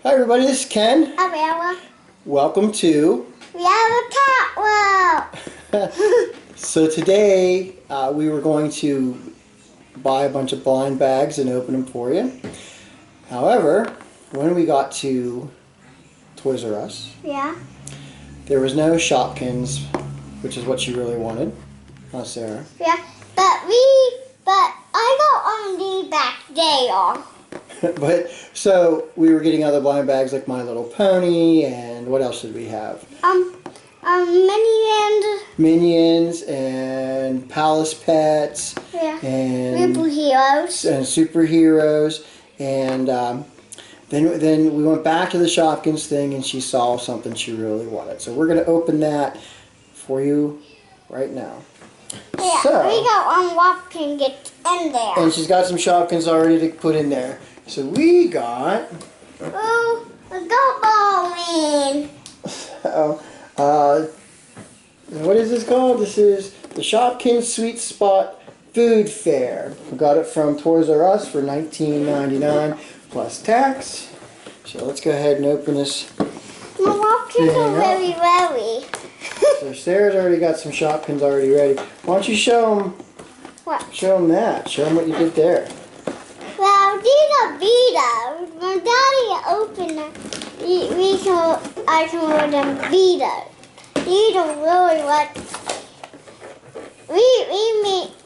Hi everybody, this is Ken. I'm Ella. Welcome to... We have a cat world. So today we were going to buy a bunch of blind bags and open them for you. However, when we got to Toys R Us, Yeah. there was no Shopkins, which is what you really wanted. Huh, Sarah? Yeah. But I got on the back there. But so we were getting other blind bags like My Little Pony, and what else did we have? Minions and Palace Pets. Yeah. And Superheroes. And then we went back to the Shopkins thing, and she saw something she really wanted. So we're gonna open that for you right now. Yeah. So, We got on what can get in there. and she's got some Shopkins already to put in there. So we got. Oh, a go bowling. What is this called? This is the Shopkins Sweet Spot Food Fair. We got it from Toys R Us for $19.99 plus tax. So let's go ahead and open this. My Shopkins are very. So Sarah's already got some Shopkins already ready. Why don't you show them? What? Show them that. Show them what you did there. Well, these are Beatles. When Daddy opened them, I can wear them Beatles. These are really what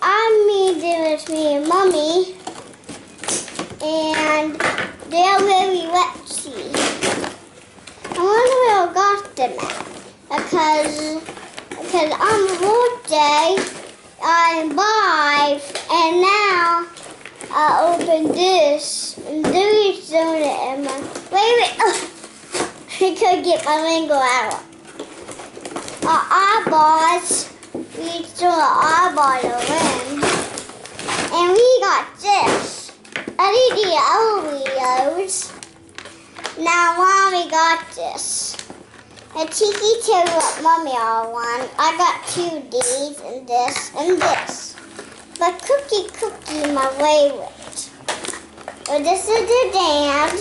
I made them with me and Mommy, and they're very wetty. I wonder where I got them at, because on the birthday I 5, and now I opened this, and Louis thrown it in my... Wait. I couldn't get my lingo out. Our eyeballs, we threw our eyeball in. And we got this. LED Oreos. Now Mommy got this. A Tiki Two what Mommy all won. I got 2 of these, and this, and this. But Cookie, my favorite. Well, this is the dad.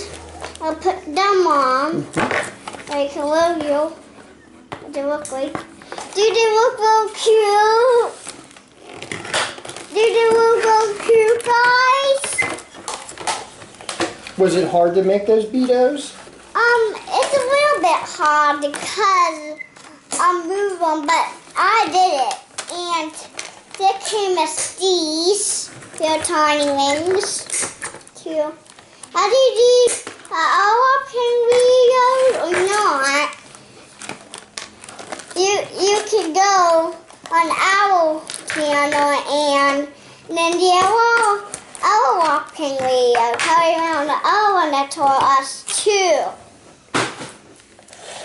I'll put them on. Like, hello, you. What do they look like? Do they look real cute? Do they look real cute, guys? Was it hard to make those Beatos? It's a little bit hard because move them, but I did it. And there came as these, they're tiny wings, too. How do you do our videos or not? You can go on our channel and then the our walking video, carry around the other one that told us too.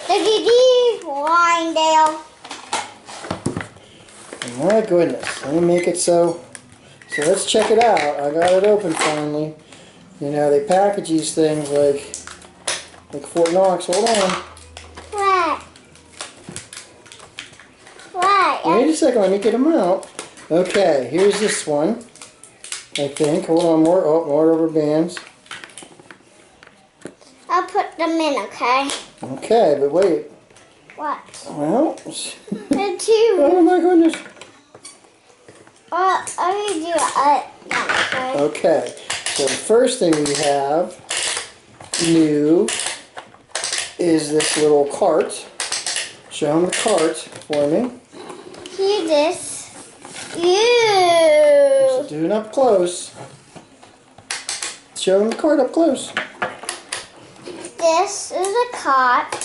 Look at these lying there. My goodness, let me make it so let's check it out. I got it open finally. You know, they package these things like Fort Knox. Hold on. What? Wait a second, let me get them out. Okay, here's this one, I think. Hold on, more rubber bands. I'll put them in, okay? Okay, but wait. What? Well, The 2. oh my goodness. I need to do it. Okay, so the first thing we have new is this little cart. Show them the cart for me. Here's this. Ew. Do it up close. Show them the cart up close. This is a cot.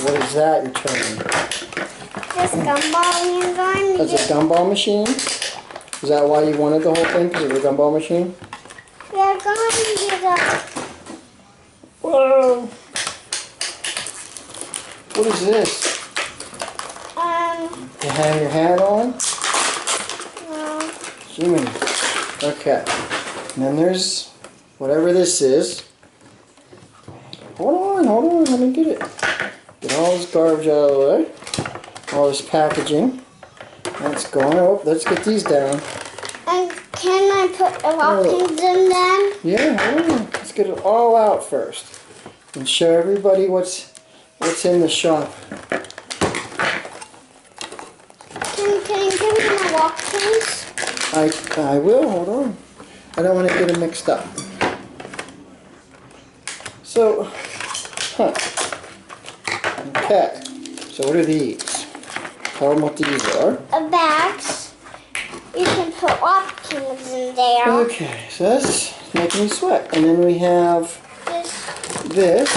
What is that you're turning? This gumball is going to That's a gumball machine? Is that why you wanted the whole thing? Because of the gumball machine? We're going to get a... Whoa! What is this? You have your hat on? No. Jimmy. Okay. And then there's whatever this is. Hold on, let me get it. Get all this garbage out of the way. All this packaging. That's going. Oh, let's get these down. And can I put the Shopkins in then? Yeah, hold on. Let's get it all out first and show everybody what's in the shop. Can you give me my Shopkins? I will. Hold on. I don't want to get them mixed up. So, okay. So what are these? Tell them what these are. Bags. You can put Shopkins in there. Okay, so that's making me sweat. And then we have this.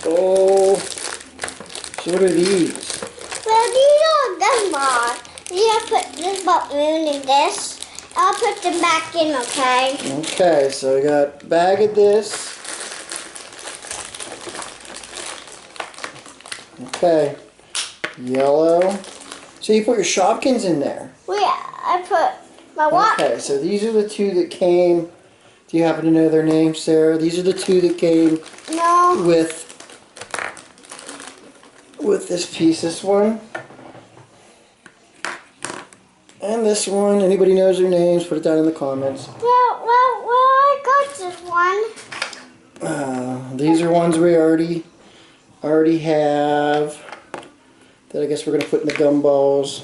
Oh, so what are these? Well, these are good ones. You have to put this balloon in this. I'll put them back in, okay? Okay, so we got a bag of this. Okay, yellow. So you put your Shopkins in there. I put my Shopkins. Okay, so these are the two that came. Do you happen to know their names, Sarah? These are the two that came No. with this piece. This one. And this one. Anybody knows their names? Put it down in the comments. Well, I got this one. These are ones we already have. That I guess we're gonna put in the gumballs.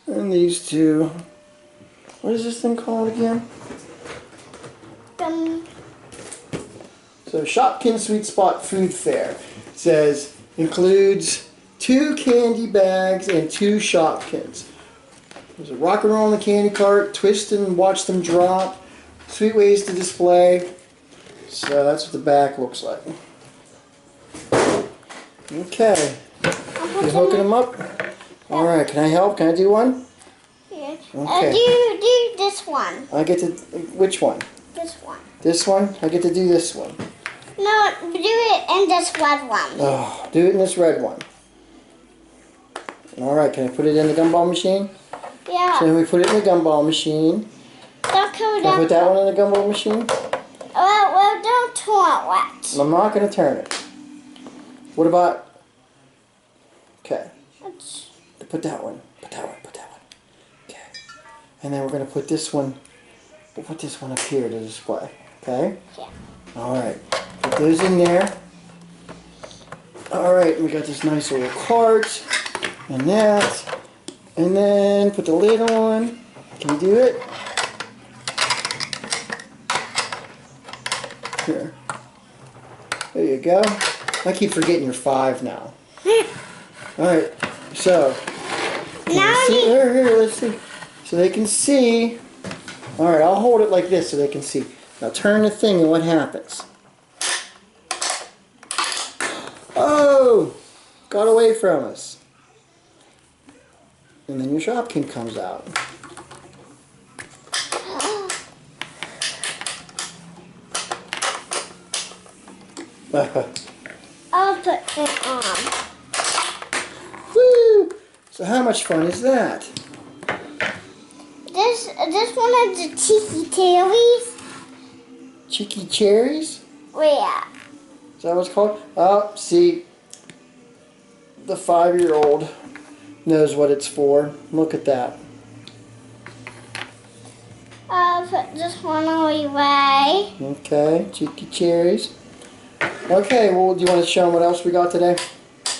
And these two. What is this thing called again? So Shopkin Sweet Spot Food Fair. It says includes 2 candy bags and 2 Shopkins. There's a rock and roll in the candy cart, twist and watch them drop, sweet ways to display. So that's what the back looks like. Okay. You hooking them up? Alright, can I help? Can I do one? Yeah. Okay. Do this one. I get to, which one? This one. This one? I get to do this one. No, do it in this red one. Oh, do it in this red one. Alright, can I put it in the gumball machine? Yeah. So we put it in the gumball machine. Don't cover Can I put that one in the gumball machine? Well, don't turn it wet. I'm not going to turn it. What about... Okay. Put that one. Put that one. Put that one. Okay. And then we're going to put this one... We'll put this one up here to display. Okay? Yeah. Alright. Put those in there. Alright, we got this nice little cart. And that. And then put the lid on. Can you do it? Here. There you go. I keep forgetting you're 5 now. Alright, so. Now See? Here, let's see. So they can see. Alright, I'll hold it like this so they can see. Now turn the thing and what happens? Oh! Got away from us. And then your Shopkin comes out. I'll put it on. Woo! So how much fun is that? This one is the cheeky cherries. Cheeky cherries? Yeah. Is that what it's called? Oh, see, the 5-year-old knows what it's for. Look at that. I'll put this one away. Okay, cheeky cherries. Okay, well, do you want to show them what else we got today?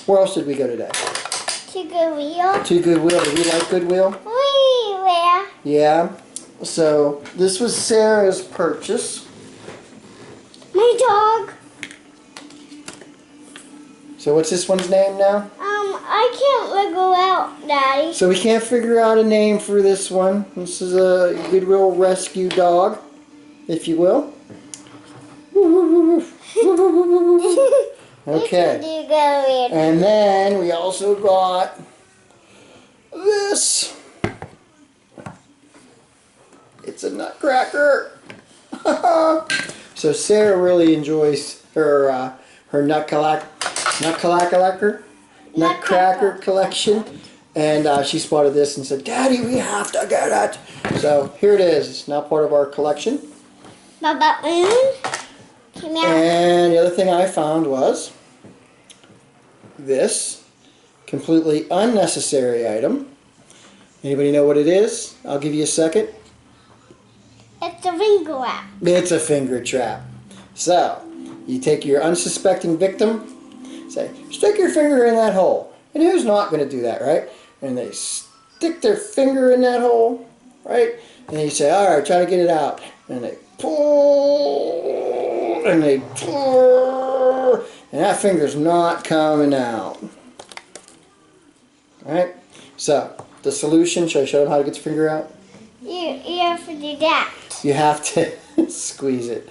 Where else did we go today? To Goodwill. To Goodwill. Do you like Goodwill? Where? Yeah. So, this was Sarah's purchase. My dog. So what's this one's name now? I can't figure out, Daddy. So we can't figure out a name for this one. This is a Goodwill rescue dog, if you will. Okay. And then we also got this. It's a nutcracker. So Sarah really enjoys her nutcracker collection, and she spotted this and said, "Daddy, we have to get it." So here it is. It's now part of our collection. My balloon. And the other thing I found was this completely unnecessary item. Anybody know what it is? I'll give you a second. It's a finger wrap. It's a finger trap. So, you take your unsuspecting victim, say, stick your finger in that hole. And who's not going to do that, right? And they stick their finger in that hole, right? And you say, all right, try to get it out. And they pull, and they pull, and that finger's not coming out. All right? So, the solution, should I show them how to get your finger out? You have to do that. You have to squeeze it.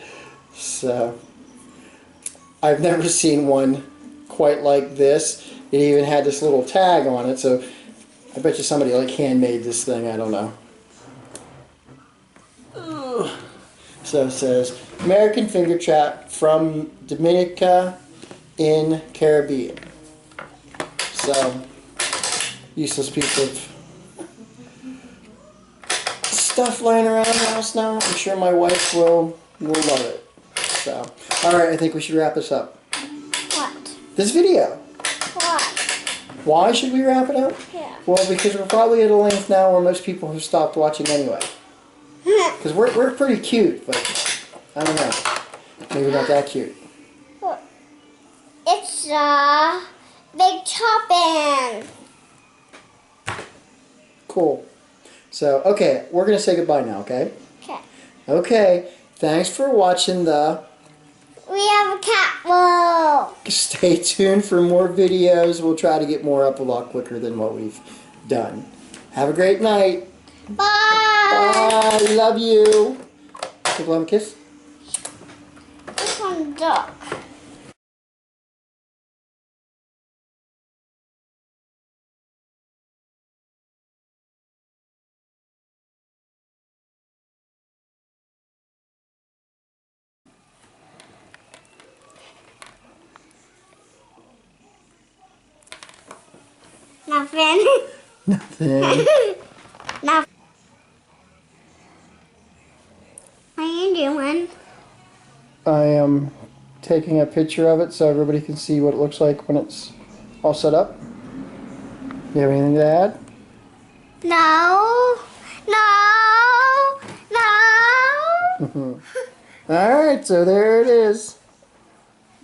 So, I've never seen one quite like this. It even had this little tag on it, so I bet you somebody like handmade this thing, I don't know. Ugh. So it says, American finger trap from Dominica in Caribbean. So, useless piece of stuff laying around the house now. I'm sure my wife will love it. So, alright, I think we should wrap this up. What? This video. What? Why should we wrap it up? Yeah. Well, because we're probably at a length now where most people have stopped watching anyway. Because we're pretty cute, but I don't know. Maybe not that cute. It's a big chopping. Cool. So, okay, we're going to say goodbye now, okay? Okay. Okay, thanks for watching the... We have a cat bowl. Stay tuned for more videos. We'll try to get more up a lot quicker than what we've done. Have a great night. Bye. Bye. Love you. Give Love a kiss. This one's duck. Nothing. Nothing. Nothing. What are you doing? I am taking a picture of it so everybody can see what it looks like when it's all set up. You have anything to add? No. No. No. Alright, so there it is.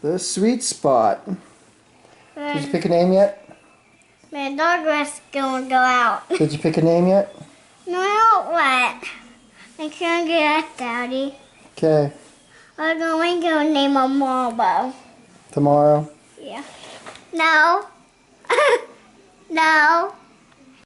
The sweet spot. Did you pick a name yet? My dog was gonna go out. Did you pick a name yet? No, what? I can't get it, Daddy. Okay. I'm going to name a marble. Tomorrow? Yeah. No. No.